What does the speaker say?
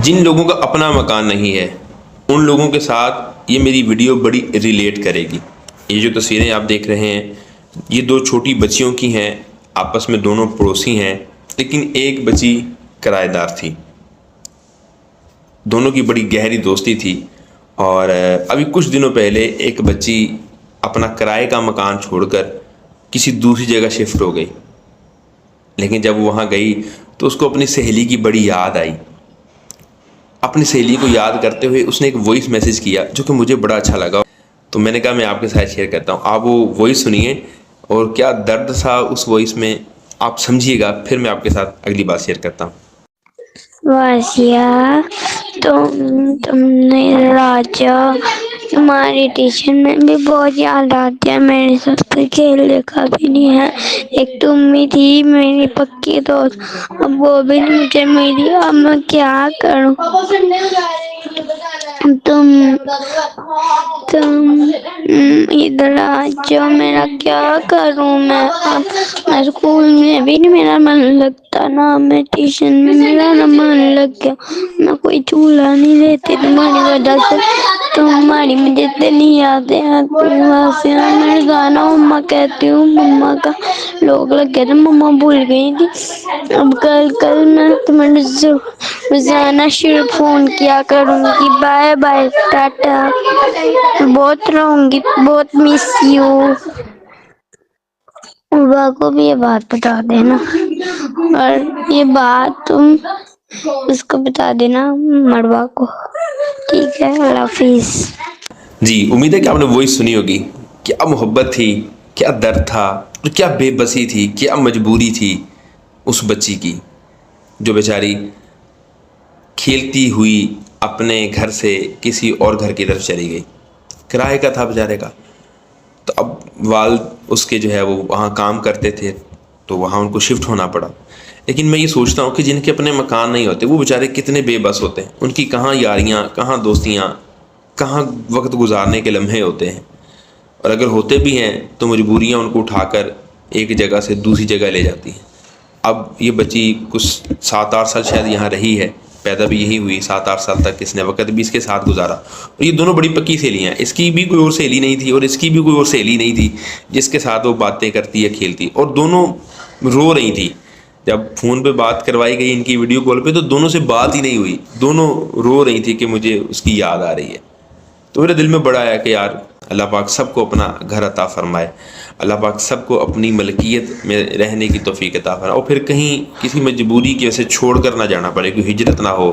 جن لوگوں کا اپنا مکان نہیں ہے ان لوگوں کے ساتھ یہ میری ویڈیو بڑی ریلیٹ کرے گی۔ یہ جو تصویریں آپ دیکھ رہے ہیں یہ دو چھوٹی بچیوں کی ہیں، آپس میں دونوں پڑوسی ہیں، لیکن ایک بچی کرایہ دار تھی۔ دونوں کی بڑی گہری دوستی تھی، اور ابھی کچھ دنوں پہلے ایک بچی اپنا کرائے کا مکان چھوڑ کر کسی دوسری جگہ شفٹ ہو گئی، لیکن جب وہاں گئی تو اس کو اپنی سہیلی کی بڑی یاد آئی۔ اپنی سہیلی کو یاد کرتے ہوئے اس نے ایک وائس میسیج کیا جو کہ مجھے بڑا اچھا لگا، تو میں نے کہا میں آپ کے ساتھ شیئر کرتا ہوں۔ آپ وہ وائس سنیے اور کیا درد تھا اس وائس میں آپ سمجھیے گا، پھر میں آپ کے ساتھ اگلی بات شیئر کرتا ہوں۔ واسیہ، تم نے راجا، تمہاری ٹیوشن میں بھی بہت یاد آتی ہے، میرے ساتھ کوئی کھیل دیکھا بھی نہیں ہے۔ ایک تم بھی تھی میری پکی دوست، اب وہ بھی مجھے میری، اب میں کیا کروں؟ تم ادھر آ جاؤ، میرا کیا کروں میں؟ میں اسکول میں بھی نہیں میرا من لگتا، نہ میں ٹیوشن میں میرا نہ من لگ گیا، میں کوئی چولہا نہیں دیتی تمہاری وجہ سے، تمہاری مجھے اتنی یادیں آتی واسیہ۔ میں گانا مما کہتی ہوں، مما کا لوگ لگے تھے مما بھول گئی تھی، اب کل میں تمہیں روزانہ صرف فون کیا کروں گی۔ بائے بائے، ٹاٹا، بہت رہوں گی، بہت مس یو۔ ابا کو بھی یہ بات بتا دینا، اور یہ بات تم اس کو بتا دینا، مڑوا کو، ٹھیک ہے؟ اللہ حافظ۔ جی امید ہے کہ آپ نے وائس سنی ہوگی۔ کیا محبت تھی، کیا درد تھا، اور کیا بے بسی تھی، کیا مجبوری تھی اس بچی کی جو بیچاری کھیلتی ہوئی اپنے گھر سے کسی اور گھر کی طرف چلی گئی۔ کرائے کا تھا بیچارے کا، تو اب والد اس کے جو ہے وہ وہاں کام کرتے تھے تو وہاں ان کو شفٹ ہونا پڑا۔ لیکن میں یہ سوچتا ہوں کہ جن کے اپنے مکان نہیں ہوتے وہ بیچارے کتنے بے بس ہوتے ہیں، ان کی کہاں یاریاں، کہاں دوستیاں، کہاں وقت گزارنے کے لمحے ہوتے ہیں، اور اگر ہوتے بھی ہیں تو مجبوریاں ان کو اٹھا کر ایک جگہ سے دوسری جگہ لے جاتی ہیں۔ اب یہ بچی کچھ 7-8 سال شاید یہاں رہی ہے، پیدا بھی یہی ہوئی، 7-8 سال تک اس نے وقت بھی اس کے ساتھ گزارا، اور یہ دونوں بڑی پکی سہیلیاں ہیں۔ اس کی بھی کوئی اور سہیلی نہیں تھی اور اس کی بھی کوئی اور سہیلی نہیں تھی جس کے ساتھ وہ باتیں کرتی ہے، کھیلتی، اور دونوں رو رہی تھی۔ جب فون پہ بات کروائی گئی ان کی ویڈیو کال پہ تو دونوں سے بات ہی نہیں ہوئی، دونوں رو رہی تھی کہ مجھے اس کی یاد آ رہی ہے۔ تو میرے دل میں بڑا آیا کہ یار اللہ پاک سب کو اپنا گھر عطا فرمائے، اللہ پاک سب کو اپنی ملکیت میں رہنے کی توفیق عطا فرمائے، اور پھر کہیں کسی مجبوری کی وجہ سے چھوڑ کر نہ جانا پڑے، کوئی ہجرت نہ ہو۔